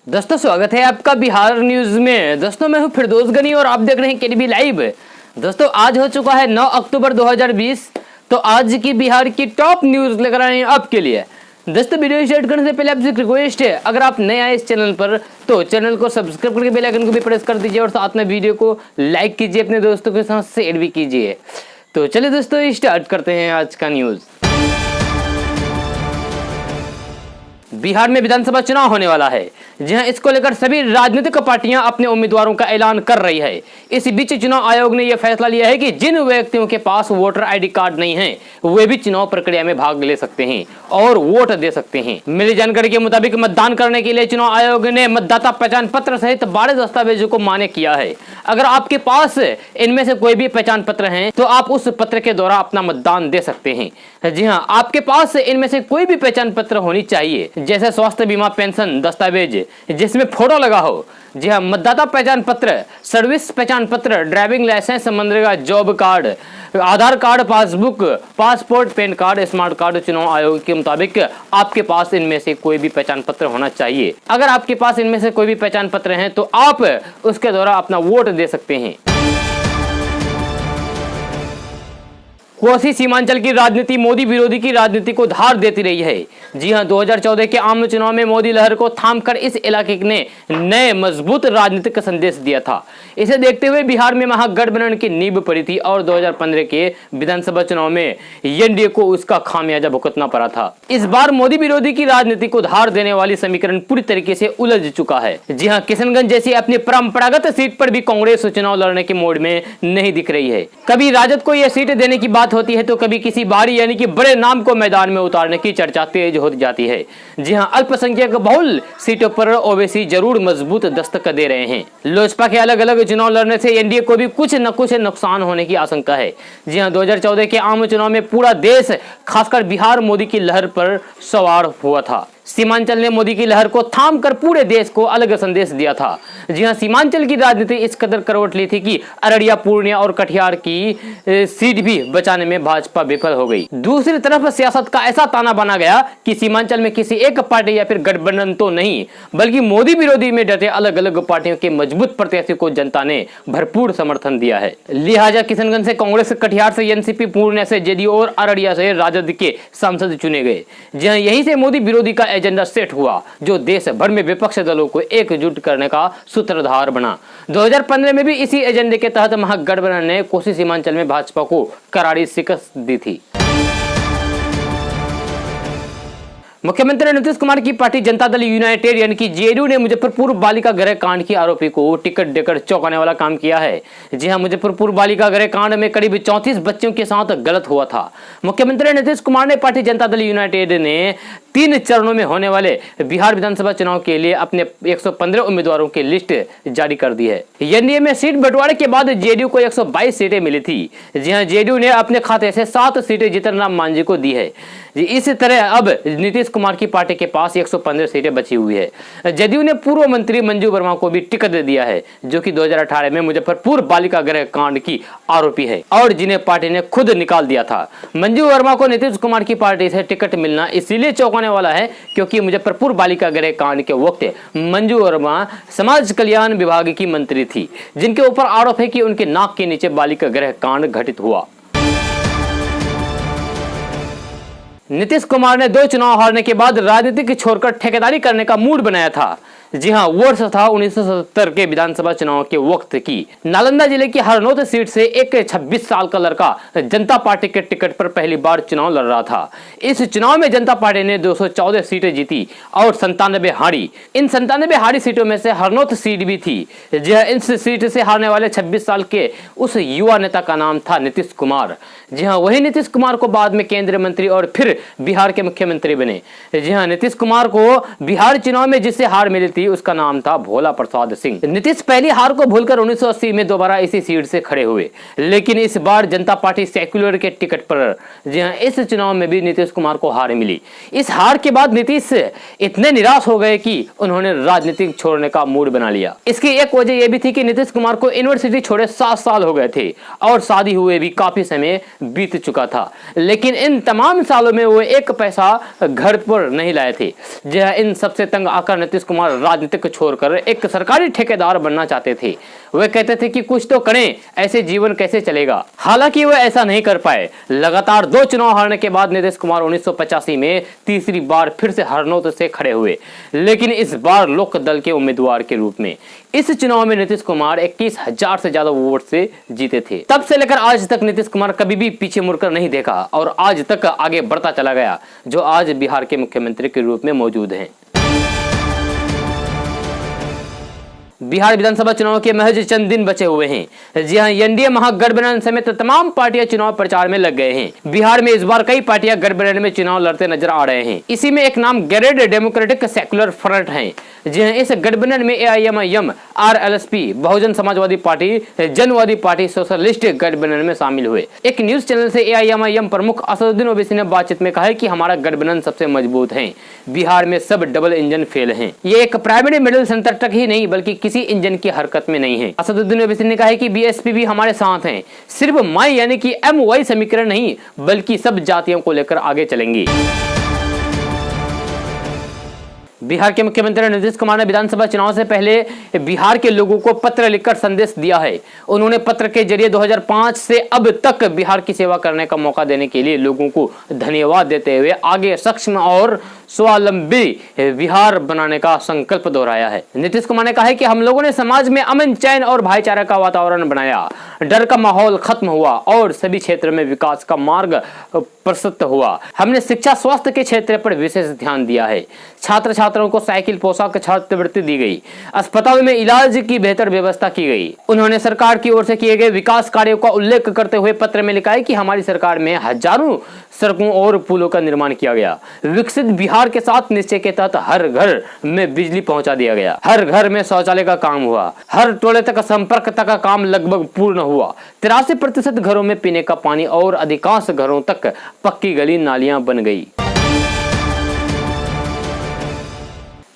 दोस्तों स्वागत है आपका बिहार न्यूज में। दोस्तों मैं हूं फिरदौस गनी और आप देख रहे हैं केडीबी लाइव। दोस्तों आज हो चुका है 9 अक्टूबर 2020। तो आज की बिहार की टॉप न्यूज लेकर आए हैं आपके लिए। दोस्तों वीडियो स्टार्ट करने से पहले आपसे रिक्वेस्ट है, अगर आप नए आए इस चैनल पर तो चैनल को सब्सक्राइब करके बेल आइकन को भी प्रेस कर दीजिए और साथ में वीडियो को लाइक कीजिए, अपने दोस्तों के साथ शेयर भी कीजिए। तो चलिए दोस्तों स्टार्ट करते हैं आज का न्यूज। बिहार में विधानसभा चुनाव होने वाला है। जी हां, इसको लेकर सभी राजनीतिक पार्टियां अपने उम्मीदवारों का ऐलान कर रही है। इस बीच चुनाव आयोग ने यह फैसला लिया है कि जिन व्यक्तियों के पास वोटर आईडी कार्ड नहीं है वे भी चुनाव प्रक्रिया में भाग ले सकते हैं और वोट दे सकते हैं। मिली जानकारी के मुताबिक मतदान करने के लिए चुनाव आयोग ने मतदाता पहचान पत्र सहित 12 दस्तावेजों को मान्य किया है। अगर आपके पास इनमें से कोई भी पहचान पत्र है तो आप उस पत्र के द्वारा अपना मतदान दे सकते हैं। जी हाँ, आपके पास इनमें से कोई भी पहचान पत्र होनी चाहिए, जैसे स्वास्थ्य बीमा, पेंशन दस्तावेज जिसमें फोटो लगा हो। जी हाँ, मतदाता पहचान पत्र, सर्विस पहचान पत्र, driving licence, MNREGA job card, Aadhaar card, passbook, passport, PAN card, smart card. चुनाव आयोग के मुताबिक आपके पास इनमें से कोई भी पहचान पत्र होना चाहिए। अगर आपके पास इनमें से कोई भी पहचान पत्र है तो आप उसके द्वारा अपना वोट दे सकते हैं। कोसी सीमांचल की राजनीति मोदी विरोधी की राजनीति को धार देती रही है। जी हां, 2014 के आम चुनाव में मोदी लहर को थामकर इस इलाके ने नए मजबूत राजनीतिक संदेश दिया था। इसे देखते हुए बिहार में महागठबंधन की नींव पड़ी थी और 2015 के विधानसभा चुनाव में एनडीए को उसका खामियाजा भुगतना पड़ा था। इस बार मोदी विरोधी की राजनीति को धार देने वाली समीकरण पूरी तरीके से उलझ चुका है। जी हाँ, किशनगंज जैसी अपनी परंपरागत सीट पर भी कांग्रेस चुनाव लड़ने के मोड में नहीं दिख रही है। कभी राजद को यह सीट देने की बात होती है तो कभी किसी बाहरी यानी कि बड़े नाम को मैदान में उतारने की चर्चा तेज हो जाती है। जी हां, अल्पसंख्यक बहुल सीटों पर ओवैसी जरूर मजबूत दस्तक दे रहे हैं। लोजपा के अलग अलग चुनाव लड़ने से एनडीए को भी कुछ न कुछ नुकसान होने की आशंका है। जी हां, 2014 के आम चुनाव में पूरा देश खासकर बिहार मोदी की लहर पर सवार हुआ था। सीमांचल ने मोदी की लहर को थामकर पूरे देश को अलग संदेश दिया था। जी हां, सीमांचल की राजनीति इस कदर करवट ली थी कि अररिया, पूर्णिया और कटिहार की सीट भी बचाने में भाजपा विफल हो गई। दूसरी तरफ सियासत का ऐसा ताना बना गया कि सीमांचल में किसी एक पार्टी या फिर गठबंधन तो नहीं बल्कि मोदी विरोधी में डटे अलग अलग पार्टियों के मजबूत प्रत्याशी को जनता ने भरपूर समर्थन दिया है। लिहाजा किशनगंज से कांग्रेस, कटिहार से एनसीपी, पूर्णिया से जेडीयू और अररिया से राजद के सांसद चुने गए। जी हां, यहीं से मोदी विरोधी का एजेंडा सेट हुआ जो देश भर में विपक्ष दलों को एकजुट करने का सूत्रधार बना। 2015 में भी इसी एजेंडे के तहत महागठबंधन ने कोसी सीमांचल में भाजपा को करारी शिकस्त दी थी। मुख्यमंत्री नीतीश कुमार की पार्टी जनता दल यूनाइटेड यानी कि जेडीयू ने मुजफ्फरपुर बालिका गृह कांड की आरोपी को टिकट देकर चौंकाने वाला काम किया है। जी हां, मुजफ्फरपुर बालिका गृह कांड में करीब 34 बच्चों के साथ गलत हुआ था। मुख्यमंत्री नीतीश कुमार ने पार्टी जनता दल यूनाइटेड ने 3 चरणों में होने वाले बिहार विधानसभा चुनाव के लिए अपने 115 उम्मीदवारों की लिस्ट जारी कर दी है। एनडीए में सीट बंटवारे के बाद जेडीयू को 122 सीटें मिली थी। जी हां, जेडीयू ने अपने खाते से 7 सीटें जीतन राम मांझी को दी है। इस तरह अब नीतीश कुमार की पार्टी के पास 115 सीटें बची हुई है। जदयू ने पूर्व मंत्री मंजू वर्मा को भी टिकट दे दिया है, जो कि 2018 में मुजफ्फरपुर बालिका गृह कांड की आरोपी है और जिन्हें पार्टी ने खुद निकाल दिया था। मंजू वर्मा को नीतीश कुमार की पार्टी से टिकट मिलना इसीलिए चौंकाने वाला है क्योंकि मुजफ्फरपुर बालिका गृह कांड के वक्त मंजू वर्मा समाज कल्याण विभाग की मंत्री थी, जिनके ऊपर आरोप है कि उनके नाक के नीचे बालिका गृह कांड घटित हुआ। नीतीश कुमार ने 2 चुनाव हारने के बाद राजनीति छोड़कर ठेकेदारी करने का मूड बनाया था। जी हां, वर्ष था 1977 के विधानसभा चुनाव के वक्त की। नालंदा जिले की हरनौत सीट से एक 26 साल का लड़का जनता पार्टी के टिकट पर पहली बार चुनाव लड़ रहा था। इस चुनाव में जनता पार्टी ने 214 सीटें जीती और 97 हारी। इन 97 हारी सीटों में से हरनौत सीट भी थी। जी हां, इस सीट से हारने वाले 26 साल के उस युवा नेता का नाम था नीतीश कुमार। जी हां, वही नीतीश कुमार को बाद में केंद्रीय मंत्री और फिर बिहार के मुख्यमंत्री बने। जी हां, नीतीश कुमार को बिहार चुनाव में जिससे हार मिली थी उसका नाम था भोला प्रसाद सिंह। नीतीश पहली हार को भूलकर 1980 में दोबारा इसी सीट से खड़े हुए, लेकिन इस बार जनता पार्टी सेक्युलर के टिकट पर जी हां, इस चुनाव में भी नीतीश कुमार को हार मिली। इस हार के बाद नीतीश इतने निराश हो गए कि उन्होंने राजनीति छोड़ने का मूड बना लिया। इसकी एक वजह यह भी थी कि नीतीश कुमार को यूनिवर्सिटी छोड़े 7 साल हो गए थे और शादी हुए भी काफी समय बीत चुका था, लेकिन इन तमाम सालों में वो एक पैसा घर पर नहीं लाए थे। जी हां, इन सबसे तंग आकर नीतीश कुमार राजनीति को छोड़कर एक सरकारी ठेकेदार बनना चाहते थे। वे कहते थे कि कुछ तो करें, ऐसे जीवन कैसे चलेगा। हालांकि वे ऐसा नहीं कर पाए। लगातार 2 चुनाव हारने के बाद नीतीश कुमार 1985 में तीसरी बार फिर से हरनौत से खड़े हुए, लेकिन इस बार लोक दल के उम्मीदवार के रूप में। इस चुनाव में नीतीश कुमार 21,000 से ज्यादा वोट से जीते थे। तब से लेकर आज तक नीतीश कुमार कभी भी पीछे मुड़कर नहीं देखा और आज तक आगे बढ़ता चला गया, जो आज बिहार के मुख्यमंत्री के रूप में मौजूद हैं। बिहार विधानसभा चुनाव के महज चंद दिन बचे हुए हैं। जी हां, एनडीए महागठबंधन समेत तमाम पार्टियां चुनाव प्रचार में लग गए हैं। बिहार में इस बार कई पार्टियां गठबंधन में चुनाव लड़ते नजर आ रहे हैं। इसी में एक नाम ग्रेड डेमोक्रेटिक सेक्युलर फ्रंट है। जी हां, इस गठबंधन में AIMIM, RLSP, Bahujan Samajwadi party, जनवादी पार्टी, सोशलिस्ट गठबंधन में शामिल हुए। एक न्यूज चैनल से एआईएमआईएम प्रमुख असदुद्दीन ओवैसी ने बातचीत में कहा कि हमारा गठबंधन सबसे मजबूत है। बिहार में सब डबल इंजन फेल हैं। ये एक प्राइमरी मिडिल सेंटर तक ही नहीं बल्कि किसी इंजन की हरकत में नहीं है। असदुद्दीन ओवैसी ने कहा कि बीएसपी भी हमारे साथ हैं। सिर्फ माई यानी कि एमवाई समीकरण नहीं बल्कि सब जातियों को लेकर आगे चलेंगे। बिहार के मुख्यमंत्री नीतीश कुमार ने विधानसभा चुनाव से पहले बिहार के लोगों को पत्र लिखकर संदेश दिया है। उन्होंने पत्र के जरिए 2005 से अब तक बिहार की सेवा करने का मौका देने के लिए लोगों को धन्यवाद देते हुए आगे सक्षम और स्वावलंबी बिहार बनाने का संकल्प दोहराया है। नीतीश कुमार ने कहा है कि हम लोगों ने समाज में अमन, चैन और भाईचारा का वातावरण बनाया, डर का माहौल खत्म हुआ और सभी क्षेत्र में विकास का मार्ग प्रशस्त हुआ। हमने शिक्षा, स्वास्थ्य के क्षेत्र पर विशेष ध्यान दिया है। छात्र छात्राओं को साइकिल, पोशाक, छात्रवृत्ति दी गई। अस्पताल में इलाज की बेहतर व्यवस्था की गई। उन्होंने सरकार की ओर से किए गए विकास कार्यों का उल्लेख करते हुए पत्र में लिखा है कि हमारी सरकार में हजारों सड़कों और पुलों का निर्माण किया गया। विकसित बिहार के साथ निश्चय के तहत हर घर में बिजली पहुंचा दिया गया। हर घर में शौचालय का काम हुआ। हर टोले तक संपर्क तक का काम लगभग पूर्ण हुआ। 83% घरों में पीने का पानी और अधिकांश घरों तक पक्की गली नालियां बन गई।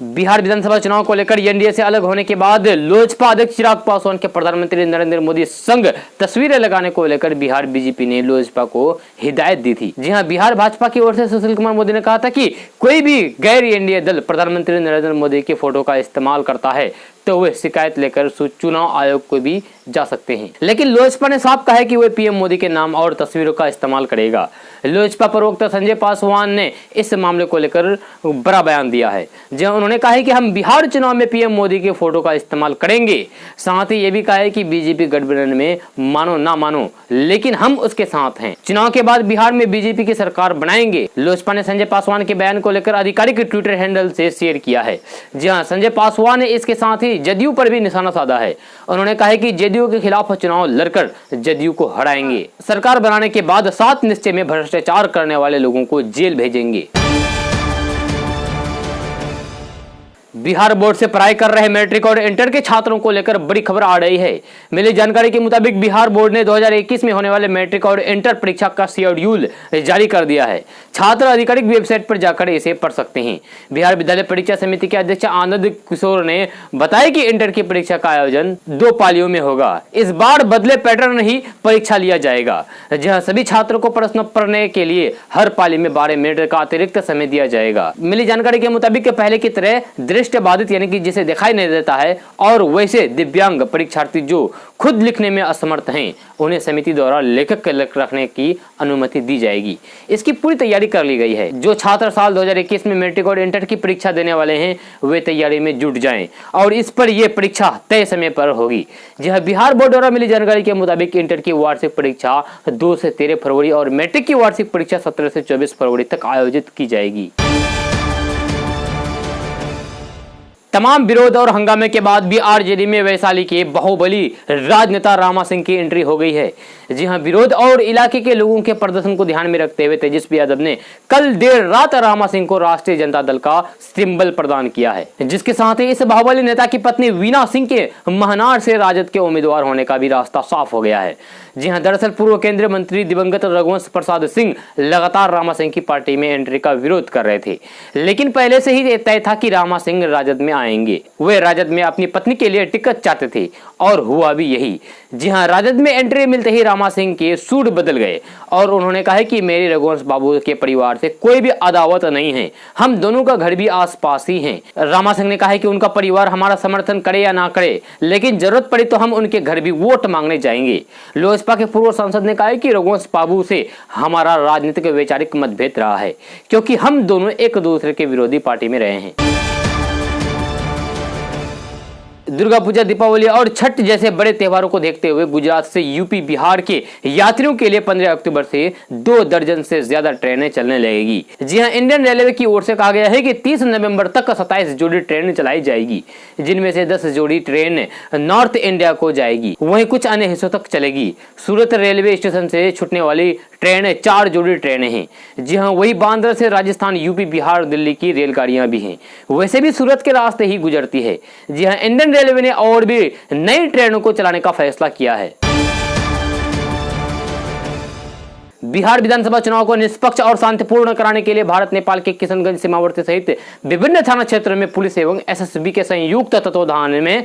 बिहार विधानसभा चुनाव को लेकर एनडीए से अलग होने के बाद लोजपा अध्यक्ष चिराग पासवान के प्रधानमंत्री नरेंद्र मोदी संग तस्वीरें लगाने को लेकर बिहार बीजेपी ने लोजपा को हिदायत दी थी। जी हां, बिहार भाजपा की ओर से सुशील कुमार मोदी ने कहा था कि कोई भी गैर एनडीए दल प्रधानमंत्री नरेंद्र मोदी की फोटो का इस्तेमाल करता है तो वे शिकायत लेकर चुनाव आयोग को भी जा सकते हैं। लेकिन लोजपा ने साफ कहा है कि वे पीएम मोदी के नाम और तस्वीरों का इस्तेमाल करेगा। लोजपा प्रवक्ता संजय पासवान ने इस मामले को लेकर बड़ा बयान दिया है, जहां उन्होंने कहा है कि हम बिहार चुनाव में पीएम मोदी के फोटो का इस्तेमाल करेंगे। साथ ही ये भी कहा है कि बीजेपी गठबंधन में मानो ना मानो लेकिन हम उसके साथ हैं। चुनाव के बाद बिहार में बीजेपी की सरकार बनाएंगे। लोजपा ने संजय पासवान के बयान को लेकर आधिकारिक ट्विटर हैंडल से शेयर किया है। जी हाँ, संजय पासवान ने इसके साथ ही जदयू पर भी निशाना साधा है। उन्होंने कहा है कि जदयू के खिलाफ चुनाव लड़कर जदयू को हराएंगे। सरकार बनाने के बाद 7 निश्चय में भ्रष्टाचार करने वाले लोगों को जेल भेजेंगे। बिहार बोर्ड से पढ़ाई कर रहे मैट्रिक और इंटर के छात्रों को लेकर बड़ी खबर आ रही है। मिली जानकारी के मुताबिक बिहार बोर्ड ने 2021 में होने वाले मैट्रिक और इंटर परीक्षा का शेड्यूल जारी कर दिया है। छात्र आधिकारिक वेबसाइट पर जाकर इसे पढ़ सकते हैं। बिहार विद्यालय परीक्षा समिति के अध्यक्ष आनंद किशोर ने बताया कि इंटर की परीक्षा का आयोजन 2 पालियों में होगा। इस बार बदले पैटर्न ही परीक्षा लिया जाएगा, जहां सभी छात्रों को प्रश्न पढ़ने के लिए हर पाली में 12 मिनट का अतिरिक्त समय दिया जाएगा। मिली जानकारी के मुताबिक पहले की तरह दृष्टि बाधित यानी कि जिसे दिखाई नहीं देता है और वैसे दिव्यांग परीक्षार्थी जो खुद लिखने में असमर्थ हैं उन्हें समिति द्वारा लेखक रखने की अनुमति दी जाएगी। इसकी पूरी तैयारी कर ली गई है। जो छात्र साल 2021 में मैट्रिक और इंटर की परीक्षा देने वाले हैं वे तैयारी में जुट जाएं और इस पर यह परीक्षा तय समय पर होगी। जहां बिहार बोर्ड द्वारा मिली जानकारी के मुताबिक इंटर की वार्षिक परीक्षा 2 से 13 फरवरी और मैट्रिक की वार्षिक परीक्षा 17 से 24 फरवरी तक आयोजित की जाएगी। तमाम विरोध और हंगामे के बाद भी आरजेडी में वैशाली के बाहुबली राजनेता रामा सिंह की एंट्री हो गई है। जी हां, विरोध और इलाके के लोगों के प्रदर्शन को ध्यान में रखते हुए तेजस्वी यादव ने कल देर रात रामा सिंह को राष्ट्रीय जनता दल का सिंबल प्रदान किया है, जिसके साथ ही इस बाहुबली नेता की पत्नी वीना सिंह के महनार से राजद के उम्मीदवार होने का भी रास्ता साफ हो गया है। जी हां, दरअसल पूर्व केंद्रीय मंत्री दिवंगत रघुवंश प्रसाद सिंह लगातार रामा सिंह की पार्टी में एंट्री का विरोध कर रहे थे, लेकिन पहले से ही तय था कि रामा सिंह राजद में आएंगे। वे राजद में अपनी पत्नी के लिए टिकट चाहते थे और हुआ भी यही। जी हां, राजद में एंट्री मिलते ही रामा सिंह के सूट बदल गए और उन्होंने कहा कि मेरी रघुवंश बाबू के परिवार से कोई भी अदावत नहीं है, हम दोनों का घर भी आसपास ही है। रामा सिंह ने कहा कि उनका परिवार हमारा समर्थन करे या ना करे, लेकिन जरूरत पड़ी तो हम उनके घर भी वोट मांगने जाएंगे। लोजपा के पूर्व सांसद ने कहा कि रघुवंश बाबू से हमारा राजनीतिक वैचारिक मतभेद रहा है, क्योंकि हम दोनों एक दूसरे के विरोधी पार्टी में रहे हैं। दुर्गा पूजा, दीपावली और छठ जैसे बड़े त्योहारों को देखते हुए गुजरात से यूपी बिहार के यात्रियों के लिए 15 अक्टूबर से 2 दर्जन से ज्यादा ट्रेनें चलने लगेगी। जी हां, इंडियन रेलवे की ओर से कहा गया है कि 30 नवंबर तक 27 जोड़ी ट्रेन चलाई जाएगी, जिनमें से 10 जोड़ी ट्रेन नॉर्थ इंडिया को जाएगी, वहीं कुछ अन्य हिस्सों तक चलेगी। सूरत रेलवे स्टेशन से छूटने वाली ट्रेन 4 जोड़ी ट्रेनें हैं। जी हां, वही बांद्रा से राजस्थान, यूपी, बिहार, दिल्ली की रेलगाड़ियां भी हैं, वैसे भी सूरत के रास्ते ही गुजरती है। जी हां, इंडियन रेलवे ने और भी नई ट्रेनों को चलाने का फैसला किया है। बिहार विधानसभा चुनाव को निष्पक्ष और शांतिपूर्ण कराने के लिए भारत नेपाल के किशनगंज सीमावर्ती सहित विभिन्न थाना क्षेत्रों में पुलिस एवं एसएसबी के संयुक्त तत्वाधान में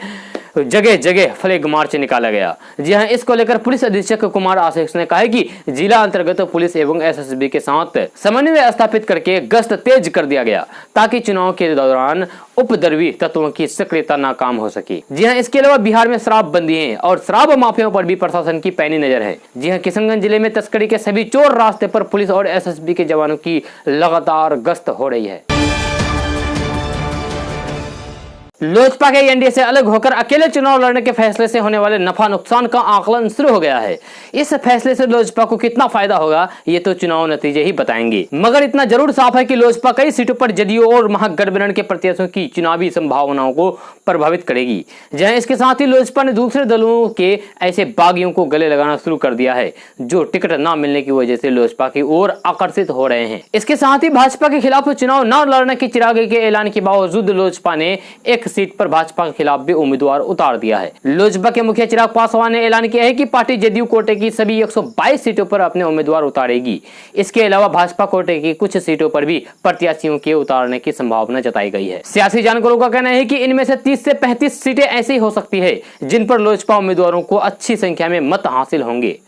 जगह जगह फ्लैग मार्च निकाला गया। जी हां, इसको लेकर पुलिस अधीक्षक कुमार आशीष ने कहा है कि जिला अंतर्गत पुलिस एवं एसएसबी के साथ समन्वय स्थापित करके गश्त तेज कर दिया गया, ताकि चुनाव के दौरान उपद्रवी तत्वों की सक्रियता नाकाम हो सके। जी हां, इसके अलावा बिहार में शराब बंदी है और शराब माफियाओं पर भी प्रशासन की पैनी नजर है। जी हां, किशनगंज जिले में तस्करी के सभी चोर रास्ते पर पुलिस और एसएसबी के जवानों की लगातार गश्त हो रही है। लोजपा के एनडीए से अलग होकर अकेले चुनाव लड़ने के फैसले से होने वाले नफा नुकसान का आकलन शुरू हो गया है। इस फैसले से लोजपा को कितना फायदा होगा, ये तो चुनाव नतीजे ही बताएंगे, मगर इतना जरूर साफ है कि लोजपा कई सीटों पर जदयू और महागठबंधन के प्रत्याशियों की चुनावी संभावनाओं को प्रभावित करेगी। जहां इसके साथ ही लोजपा ने दूसरे दलों के ऐसे बागियों को गले लगाना शुरू कर दिया है जो टिकट न मिलने की वजह से लोजपा की ओर आकर्षित हो रहे हैं। इसके साथ ही भाजपा के खिलाफ चुनाव न लड़ने की चिराग के ऐलान के बावजूद लोजपा ने एक सीट पर भाजपा के खिलाफ भी उम्मीदवार उतार दिया है। लोजपा के मुखिया चिराग पासवान ने ऐलान किया है कि पार्टी जदयू कोटे की सभी 122 सीटों पर अपने उम्मीदवार उतारेगी। इसके अलावा भाजपा कोटे की कुछ सीटों पर भी प्रत्याशियों के उतारने की संभावना जताई गई है। सियासी जानकारों का कहना है कि इनमें से 30 से 35 सीटें ऐसी हो सकती है जिन पर लोजपा उम्मीदवारों को अच्छी संख्या में मत हासिल होंगे।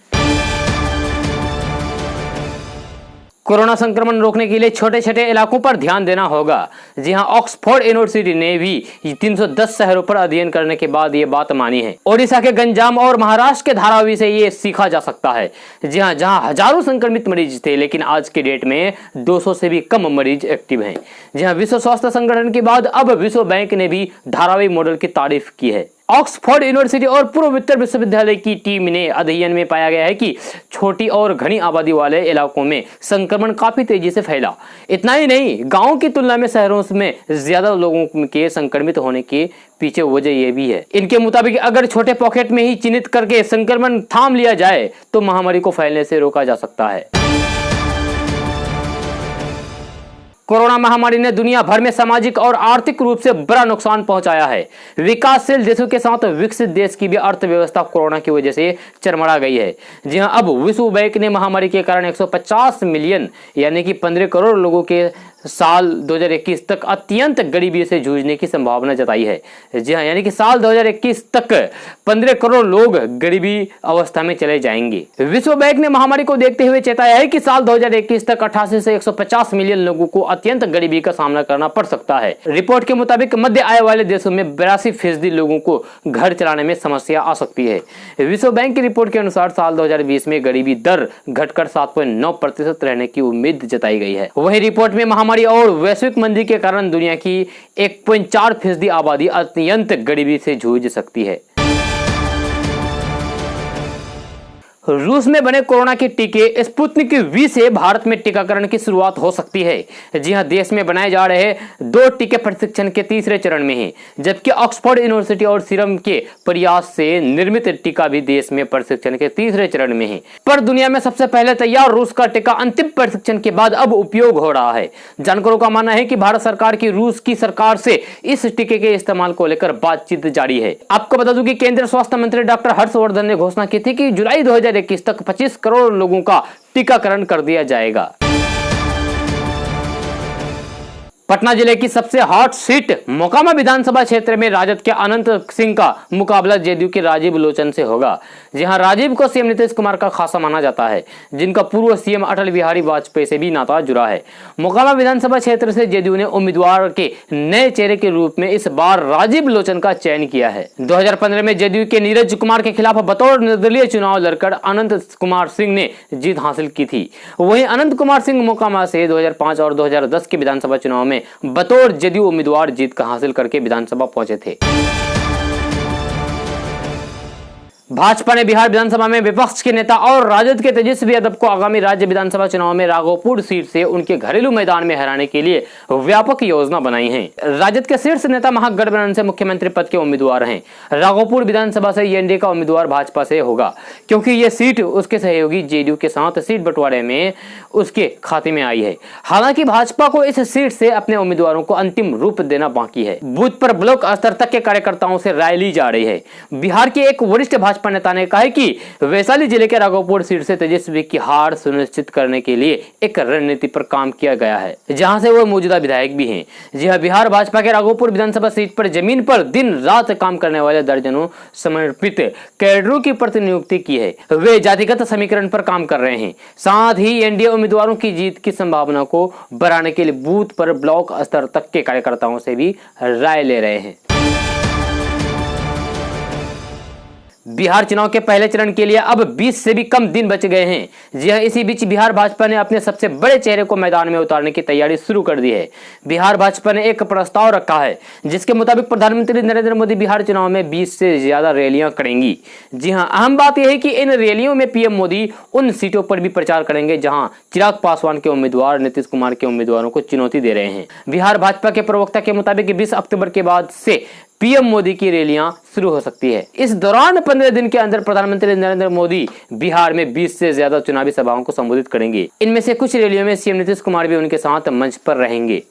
कोरोना संक्रमण रोकने के लिए छोटे छोटे इलाकों पर ध्यान देना होगा। जी हां, ऑक्सफोर्ड यूनिवर्सिटी ने भी 310 शहरों पर अध्ययन करने के बाद ये बात मानी है। ओडिशा के गंजाम और महाराष्ट्र के धारावी से ये सीखा जा सकता है। जी हां, जहां हजारों संक्रमित मरीज थे, लेकिन आज के डेट में 200 से भी कम मरीज एक्टिव हैं। जी हां, विश्व स्वास्थ्य संगठन के बाद अब विश्व बैंक ने भी धारावी मॉडल की तारीफ की है। ऑक्सफोर्ड यूनिवर्सिटी और पूर्वोत्तर विश्वविद्यालय की टीम ने अध्ययन में पाया गया है कि छोटी और घनी आबादी वाले इलाकों में संक्रमण काफी तेजी से फैला। इतना ही नहीं, गांवों की तुलना में शहरों में ज्यादा लोगों के संक्रमित होने के पीछे वजह यह भी है। इनके मुताबिक अगर छोटे पॉकेट में ही चिन्हित करके संक्रमण थाम लिया जाए तो महामारी को फैलने से रोका जा सकता है। कोरोना महामारी ने दुनिया भर में सामाजिक और आर्थिक रूप से बड़ा नुकसान पहुंचाया है। विकासशील देशों के साथ विकसित देश की भी अर्थव्यवस्था कोरोना की वजह से चरमरा गई है। जी हां, अब विश्व बैंक ने महामारी के कारण 150 मिलियन यानी कि 15 करोड़ लोगों के साल 2021 तक अत्यंत गरीबी से जूझने की संभावना जताई है। जी हां, यानी कि साल 2021 तक 15 करोड़ लोग गरीबी अवस्था में चले जाएंगे। विश्व बैंक ने महामारी को देखते हुए चेताया है कि साल 2021 तक 88 से 150 मिलियन लोगों को अत्यंत गरीबी का सामना करना पड़ सकता है। रिपोर्ट के मुताबिक मध्य आय वाले देशों में 82% लोगों को घर चलाने में समस्या आ सकती है। विश्व बैंक की रिपोर्ट के अनुसार साल 2020 में गरीबी दर घटकर 7.9% रहने की उम्मीद जताई गई है। वहीं रिपोर्ट में महामारी और वैश्विक मंदी के कारण दुनिया की 1.4% आबादी अत्यंत गरीबी से जूझ सकती है। रूस में बने कोरोना के टीके स्पुतनिक वी से भारत में टीकाकरण की शुरुआत हो सकती है। जी हां, देश में बनाए जा रहे 2 टीके प्रशिक्षण के तीसरे चरण में हैं, जबकि ऑक्सफोर्ड यूनिवर्सिटी और सीरम के प्रयास से निर्मित टीका भी देश में प्रशिक्षण के तीसरे चरण में है। पर दुनिया में सबसे पहले तैयार रूस का टीका अंतिम प्रशिक्षण के बाद अब उपयोग हो रहा है। जानकारों का मानना है कि भारत सरकार की रूस की सरकार से इस टीके के इस्तेमाल को लेकर बातचीत जारी है। आपको बता दूं कि केंद्रीय स्वास्थ्य मंत्री डॉक्टर हर्षवर्धन ने घोषणा की थी कि जुलाई 2021 तक 25 करोड़ लोगों का टीकाकरण कर दिया जाएगा। पटना जिले की सबसे हॉट सीट मोकामा विधानसभा क्षेत्र में राजद के अनंत सिंह का मुकाबला जेडीयू के राजीव लोचन से होगा। जी हां, राजीव को सीएम नीतीश कुमार का खासा माना जाता है, जिनका पूर्व सीएम अटल बिहारी वाजपेयी से भी नाता जुड़ा है। मोकामा विधानसभा क्षेत्र से जेडीयू ने उम्मीदवार के नए चेहरे के रूप में इस बार राजीव लोचन का चयन किया है। 2015 में जेडीयू के नीरज कुमार के खिलाफ बतौर निर्दलीय चुनाव लड़कर अनंत कुमार सिंह ने जीत हासिल की थी। वहीं अनंत कुमार सिंह मोकामा से 2005 और 2010 के विधानसभा चुनाव में बतौर जेडीयू उम्मीदवार जीत हासिल करके विधानसभा पहुंचे थे। भाजपा ने बिहार विधानसभा में विपक्ष के नेता और राजद के तेजस्वी यादव को आगामी राज्य विधानसभा चुनाव में राघोपुर सीट से उनके घरेलू मैदान में हराने के लिए व्यापक योजना बनाई है। राजद के शीर्ष नेता महागठबंधन से मुख्यमंत्री पद के उम्मीदवार हैं। राघोपुर विधानसभा से एनडीए का उम्मीदवार भाजपा से होगा, क्योंकि ये सीट उसके सहयोगी जेडीयू के साथ सीट बंटवारे में उसके खाते में आई है। हालांकि भाजपा को इस सीट से अपने उम्मीदवारों को अंतिम रूप देना बाकी है। बूथ पर ब्लॉक स्तर तक के कार्यकर्ताओं से राय ली जा रही है। बिहार के एक वरिष्ठ भाजपा नेता ने कहा है कि वैशाली जिले के राघोपुर सीट से तेजस्वी की हार सुनिश्चित करने के लिए एक रणनीति पर काम किया गया है, जहां से वो मौजूदा विधायक भी हैं। जी हां, बिहार भाजपा के राघोपुर विधानसभा सीट पर जमीन पर दिन रात काम करने वाले दर्जनों समर्पित कैडरों की प्रतिनियुक्ति की है। वे जातिगत समीकरण पर काम कर रहे हैं। साथ ही एनडीए उम्मीदवारों की जीत की संभावना को बढ़ाने के लिए बूथ पर ब्लॉक स्तर तक के कार्यकर्ताओं से भी राय ले रहे हैं। बिहार चुनाव के पहले चरण के लिए अब 20 से भी कम दिन बच गए हैं। जी हां, इसी बीच बिहार भाजपा ने अपने सबसे बड़े चेहरे को मैदान में उतारने की तैयारी शुरू कर दी है। बिहार भाजपा ने एक प्रस्ताव रखा है, जिसके मुताबिक प्रधानमंत्री नरेंद्र मोदी बिहार चुनाव में 20 से ज्यादा रैलियां करेंगी। जी हां, अहम बात यह है कि इन रैलियों में पीएम मोदी उन सीटों पर भी प्रचार करेंगे जहां चिराग पासवान के उम्मीदवार नीतीश कुमार के उम्मीदवारों को चुनौती दे रहे हैं। बिहार भाजपा के प्रवक्ता के मुताबिक 20 अक्टूबर के बाद से पीएम मोदी की रैलियां शुरू हो सकती है। इस दौरान 15 दिन के अंदर प्रधानमंत्री नरेंद्र मोदी बिहार में 20 से ज्यादा चुनावी सभाओं को संबोधित करेंगे। इनमें से कुछ रैलियों में सीएम नीतीश कुमार भी उनके साथ मंच पर रहेंगे।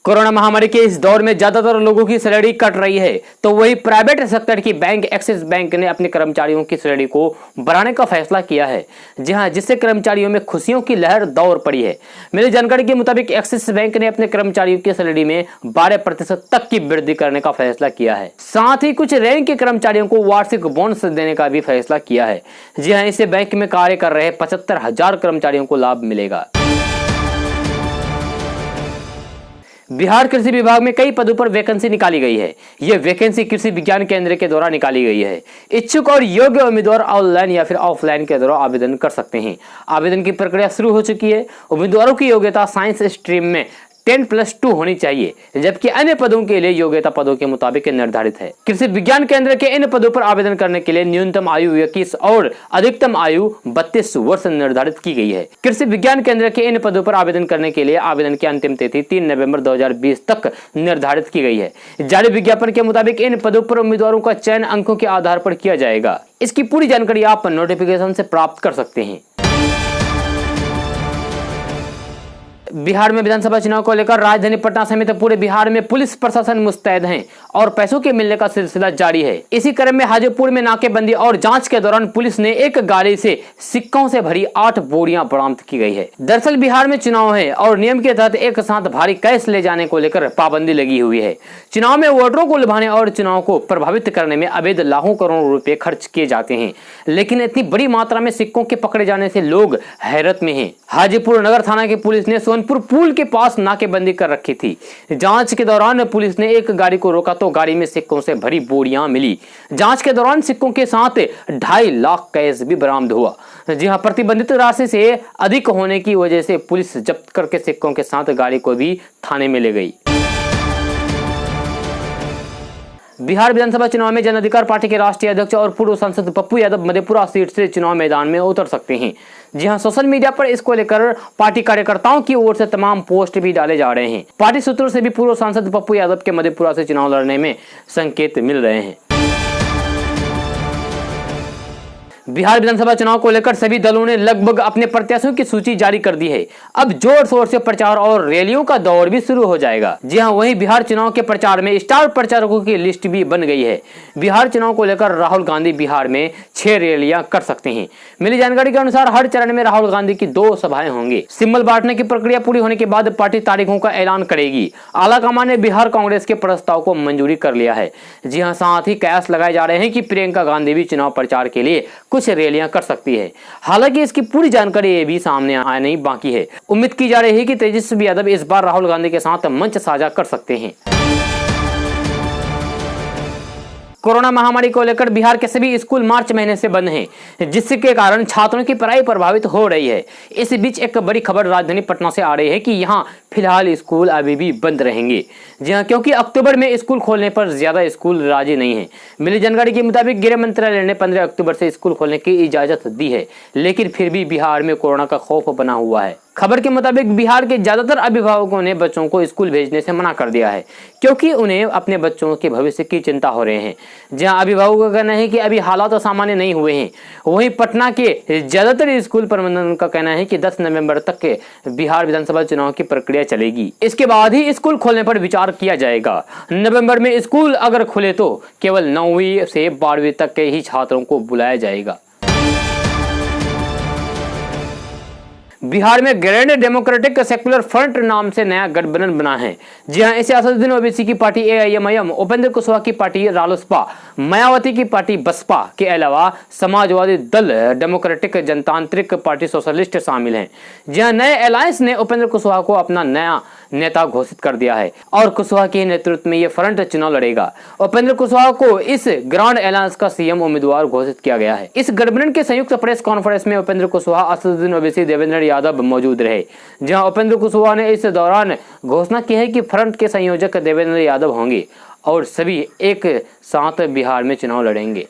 कोरोना महामारी के इस दौर में ज्यादातर लोगों की सैलरी कट रही है, तो वही प्राइवेट सेक्टर की बैंक एक्सिस बैंक ने अपने कर्मचारियों की सैलरी को बढ़ाने का फैसला किया है। जी हां, जिससे कर्मचारियों में खुशियों की लहर दौड़ पड़ी है। मिली जानकारी के मुताबिक एक्सिस बैंक ने अपने कर्मचारियों की सैलरी में 12% तक की वृद्धि करने का फैसला किया है। साथ ही कुछ रैंक के कर्मचारियों को वार्षिक बोनस देने का भी फैसला किया है। जी हां, इससे बैंक में कार्य कर रहे 75,000 कर्मचारियों को लाभ मिलेगा। बिहार कृषि विभाग में कई पदों पर वैकेंसी निकाली गई है। यह वैकेंसी कृषि विज्ञान केंद्र के द्वारा निकाली गई है। इच्छुक और योग्य उम्मीदवार ऑनलाइन या फिर ऑफलाइन के द्वारा आवेदन कर सकते हैं। आवेदन की प्रक्रिया शुरू हो चुकी है। उम्मीदवारों की योग्यता साइंस स्ट्रीम में 10+2 होनी चाहिए, जबकि अन्य पदों के लिए योग्यता पदों के मुताबिक निर्धारित है। कृषि विज्ञान केंद्र के इन पदों पर आवेदन करने के लिए न्यूनतम आयु 21 और अधिकतम आयु 32 वर्ष निर्धारित की गई है। कृषि विज्ञान केंद्र के इन पदों पर आवेदन करने के लिए आवेदन की अंतिम तिथि 3 नवंबर 2020 तक निर्धारित की गई है। जारी विज्ञापन के मुताबिक इन पदों पर उम्मीदवारों का चयन अंकों के आधार पर किया जाएगा। इसकी पूरी जानकारी आप नोटिफिकेशन से प्राप्त कर सकते हैं। बिहार में विधानसभा चुनाव को लेकर राजधानी पटना समेत पूरे बिहार में पुलिस प्रशासन मुस्तैद है और पैसों के मिलने का सिलसिला जारी है। इसी क्रम में हाजीपुर में नाकेबंदी और जांच के दौरान पुलिस ने एक गाड़ी से सिक्कों से भरी 8 बोरियां बरामद की गई है। दरअसल बिहार में चुनाव है और नियम के तहत एक साथ भारी कैश ले जाने को लेकर पाबंदी लगी हुई है। चुनाव में वोटरों को लुभाने और चुनाव को प्रभावित करने में अवैध लाखों करोड़ रुपए खर्च किए जाते हैं, लेकिन इतनी बड़ी मात्रा में सिक्कों के पकड़े जाने से लोग हैरत में हैं। हाजीपुर नगर थाना की पुलिस ने सोनपुर पुल के पास नाकेबंदी कर रखी थी। जांच के दौरान पुलिस ने एक गाड़ी को रोका तो गाड़ी में सिक्कों से भरी बोरियां मिली। जांच के दौरान सिक्कों के साथ 2.5 लाख कैश भी बरामद हुआ। जी हां, प्रतिबंधित राशि से अधिक होने की वजह से पुलिस जब्त करके सिक्कों के साथ गाड़ी को भी थाने में ले गई। बिहार विधानसभा चुनाव में जन अधिकार पार्टी के राष्ट्रीय अध्यक्ष और पूर्व सांसद पप्पू यादव मधेपुरा सीट से चुनाव मैदान में उतर सकते हैं। जी हां, सोशल मीडिया पर इसको लेकर पार्टी कार्यकर्ताओं की ओर से तमाम पोस्ट भी डाले जा रहे हैं। पार्टी सूत्रों से भी पूर्व सांसद पप्पू यादव के मधेपुरा से चुनाव लड़ने में संकेत मिल रहे हैं। बिहार विधानसभा चुनाव को लेकर सभी दलों ने लगभग अपने प्रत्याशियों की सूची जारी कर दी है। अब जोर शोर से प्रचार और रैलियों का दौर भी शुरू हो जाएगा। जी हां, वहीं बिहार चुनाव के प्रचार में स्टार प्रचारकों की लिस्ट भी बन गई है। बिहार चुनाव को लेकर राहुल गांधी बिहार में 6 रैलियां कर सकते हैं। मिली जानकारी के अनुसार हर चरण में राहुल गांधी की 2 सभाएं होंगी। सिंबल बांटने की प्रक्रिया पूरी होने के बाद पार्टी तारीखों का ऐलान करेगी। आलाकमान ने बिहार कांग्रेस के प्रस्ताव को मंजूरी कर लिया है। जी हां, साथ ही कयास लगाए जा रहे हैं कि प्रियंका गांधी भी चुनाव प्रचार के लिए कुछ रैलियां कर सकती है। हालांकि इसकी पूरी जानकारी ये भी सामने आनी बाकी है। उम्मीद की जा रही है कि तेजस्वी यादव इस बार राहुल गांधी के साथ मंच साझा कर सकते हैं। कोरोना महामारी को लेकर बिहार के सभी स्कूल मार्च महीने से बंद हैं, जिसके कारण छात्रों की पढ़ाई प्रभावित हो रही है। इस बीच एक बड़ी खबर राजधानी पटना से आ रही है कि यहां फिलहाल स्कूल अभी भी बंद रहेंगे। जी हां, क्योंकि अक्टूबर में स्कूल खोलने पर ज्यादा स्कूल राजी नहीं है। मिली जानकारी के मुताबिक गृह मंत्रालय ने 15 अक्टूबर से स्कूल खोलने की इजाजत दी है, लेकिन फिर भी बिहार में कोरोना का खौफ बना हुआ है। खबर के मुताबिक बिहार के ज्यादातर अभिभावकों ने बच्चों को स्कूल भेजने से मना कर दिया है, क्योंकि उन्हें अपने बच्चों के भविष्य की चिंता हो रहे हैं। जहां अभिभावकों का कहना है कि अभी हालात सामान्य नहीं हुए हैं, वहीं पटना के ज्यादातर स्कूल प्रबंधन का कहना है कि 10 नवंबर तक के बिहार विधानसभा चुनाव की प्रक्रिया चलेगी। इसके बाद ही स्कूल खोलने पर विचार किया जाएगा। नवंबर में स्कूल अगर खुले तो केवल 9वीं से 12वीं तक के ही छात्रों को बुलाया जाएगा। बिहार में ग्रैंड डेमोक्रेटिक सेक्युलर फ्रंट नाम से नया गठबंधन बना है। जी हां, इसे असदुद्दीन ओवैसी की पार्टी एआईएमआईएम, उपेंद्र कुशवाहा की पार्टी रालोसपा, मायावती की पार्टी बसपा के अलावा समाजवादी दल, डेमोक्रेटिक जनतांत्रिक पार्टी सोशलिस्ट शामिल हैं। जी हां, नए अलायंस ने उपेंद्र कुशवाहा को अपना नया नेता घोषित कर दिया है और कुशवाहा के नेतृत्व में यह फ्रंट चुनाव लड़ेगा। उपेंद्र कुशवाहा को इस ग्रांड अलायंस का सीएम उम्मीदवार घोषित किया गया है। इस गठबंधन के संयुक्त प्रेस कॉन्फ्रेंस में उपेंद्र कुशवाहा, असदुद्दीन ओवैसी, देवेंद्र यादव मौजूद रहे। जहां उपेंद्र कुशवाहा ने इस दौरान घोषणा की है कि फ्रंट के संयोजक देवेंद्र यादव होंगे और सभी एक साथ बिहार में चुनाव लड़ेंगे।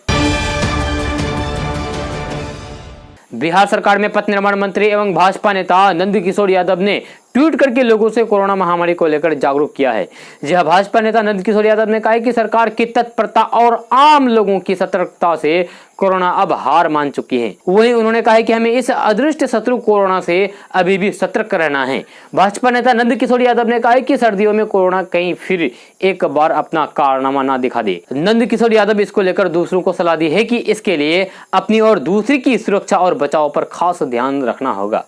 बिहार सरकार में पथ निर्माण मंत्री एवं भाजपा नेता नंदकिशोर यादव ने ट्वीट करके लोगों से कोरोना महामारी को लेकर जागरूक किया है। जहां भाजपा नेता नंदकिशोर यादव ने कहा है कि सरकार की तत्परता और आम लोगों की सतर्कता से कोरोना अब हार मान चुकी है। वहीं उन्होंने कहा है कि हमें इस अदृष्ट शत्रु कोरोना से अभी भी सतर्क रहना है। भाजपा नेता नंदकिशोर यादव ने कहा है कि सर्दियों में कोरोना कहीं फिर एक बार अपना कारनामा ना दिखा दे। नंदकिशोर यादव इसको लेकर दूसरों को सलाह दी है कि इसके लिए अपनी और दूसरी की सुरक्षा और बचाव पर खास ध्यान रखना होगा।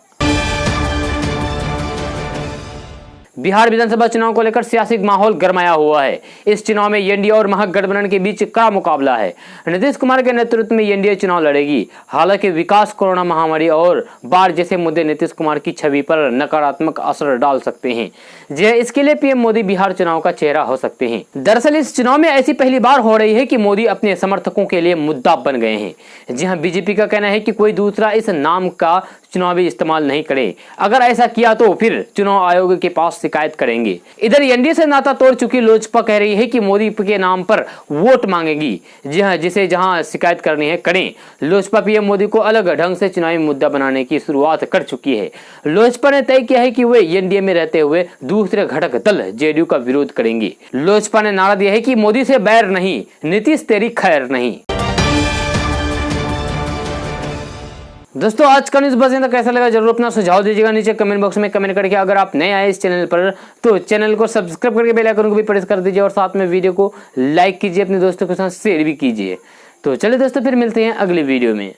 बिहार विधानसभा चुनाव को लेकर सियासी माहौल गरमाया हुआ है। इस चुनाव में एनडीए और महागठबंधन के बीच कड़ा मुकाबला है। नीतीश कुमार के नेतृत्व में एनडीए चुनाव लड़ेगी। हालांकि विकास, कोरोना महामारी और बाढ़ जैसे मुद्दे नीतीश कुमार की छवि पर नकारात्मक असर डाल सकते हैं। जी इसके लिए पीएम मोदी बिहार चुनाव का चेहरा हो सकते हैं। दरअसल इस चुनाव में ऐसी पहली बार हो रही है कि मोदी अपने समर्थकों के लिए मुद्दा बन गए हैं। जी हाँ, बीजेपी का कहना है कि कोई दूसरा इस नाम का चुनावी इस्तेमाल नहीं करे। अगर ऐसा किया तो फिर चुनाव आयोग के पास शिकायत करेंगे। इधर एनडीए से नाता तोड़ चुकी लोजपा कह रही है कि मोदी के नाम पर वोट मांगेगी। जी हाँ, जिसे जहां शिकायत करनी है करें। लोजपा पीएम मोदी को अलग ढंग से चुनावी मुद्दा बनाने की शुरुआत कर चुकी है। लोजपा ने तय किया है कि वे एनडीए में रहते हुए दूसरे घटक दल जेडीयू का विरोध करेंगी। लोजपा ने नारा दिया है कि मोदी से बैर नहीं, नीतीश तेरी खैर नहीं। दोस्तों आज का न्यूज़ बस यहाँ तक। कैसा लगा जरूर अपना सुझाव दीजिएगा नीचे कमेंट बॉक्स में कमेंट करके। अगर आप नए आए इस चैनल पर तो चैनल को सब्सक्राइब करके बेल आइकन को भी प्रेस कर दीजिए और साथ में वीडियो को लाइक कीजिए, अपने दोस्तों के साथ शेयर भी कीजिए। तो चलिए दोस्तों फिर मिलते हैं अगली वीडियो में।